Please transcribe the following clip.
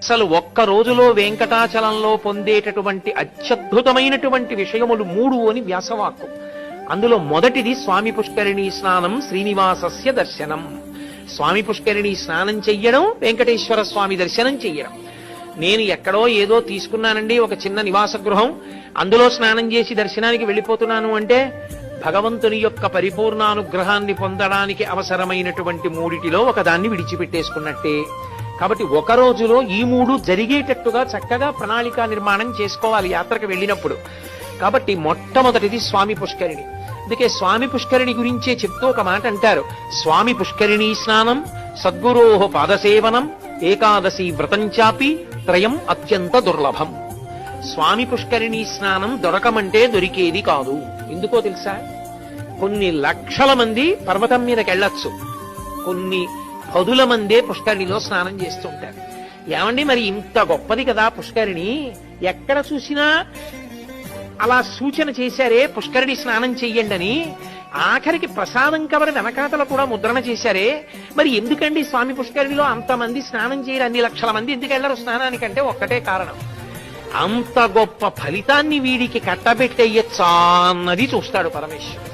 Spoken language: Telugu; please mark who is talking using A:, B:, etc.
A: అసలు ఒక్క రోజులో వెంకటాచలంలో పొందేటటువంటి అత్యద్భుతమైనటువంటి విషయములు 3 అని వ్యాసవాక్కు. అందులో మొదటిది స్వామి పుష్కరిణీ స్నానం, శ్రీనివాసస్య దర్శనం. స్వామి పుష్కరిణీ స్నానం చెయ్యడం, వెంకటేశ్వర స్వామి దర్శనం చెయ్యడం. నేను ఎక్కడో ఏదో తీసుకున్నానండి ఒక చిన్న నివాస గృహం, అందులో స్నానం చేసి దర్శనానికి వెళ్ళిపోతున్నాను అంటే భగవంతుని యొక్క పరిపూర్ణానుగ్రహాన్ని పొందడానికి అవసరమైనటువంటి 3టిలో ఒకదాన్ని విడిచిపెట్టేసుకున్నట్టే. కాబట్టి ఒక రోజులో ఈ 3 జరిగేటట్టుగా చక్కగా ప్రణాళికా నిర్మాణం చేసుకోవాలి యాత్రకు వెళ్ళినప్పుడు. కాబట్టి మొట్టమొదటిది స్వామి పుష్కరిణి. అందుకే స్వామి పుష్కరిణి గురించే చెప్తూ ఒక మాట అంటారు, స్వామి పుష్కరిణీ స్నానం, సద్గురోః పాదసేవనం, ఏకాదశి వ్రతంచాపి త్రయం అత్యంత దుర్లభం. స్వామి పుష్కరిణీ స్నానం దొరకమంటే దొరికేది కాదు. ఎందుకో తెలుసా? కొన్ని లక్షల మంది పర్వతం మీదకి వెళ్ళొచ్చు, కొన్ని పదుల మందే పుష్కరిణిలో స్నానం చేస్తుంటారు. ఏమండి మరి ఇంత గొప్పది కదా పుష్కరిణి, ఎక్కడ చూసినా అలా సూచన చేశారే పుష్కరిణి స్నానం చెయ్యండి అని. ఆఖరికి ప్రసాదం కవర్ వెనకాతల కూడా ముద్రణ చేశారే, మరి ఎందుకండి స్వామి పుష్కరిణిలో అంతమంది స్నానం చేయరు, అన్ని లక్షల మంది ఎందుకు వెళ్ళరు స్నానానికంటే ఒక్కటే కారణం, అంత గొప్ప ఫలితాన్ని వీడికి కట్టబెట్టేయచ్చా అన్నది చూస్తాడు పరమేశ్వరుడు.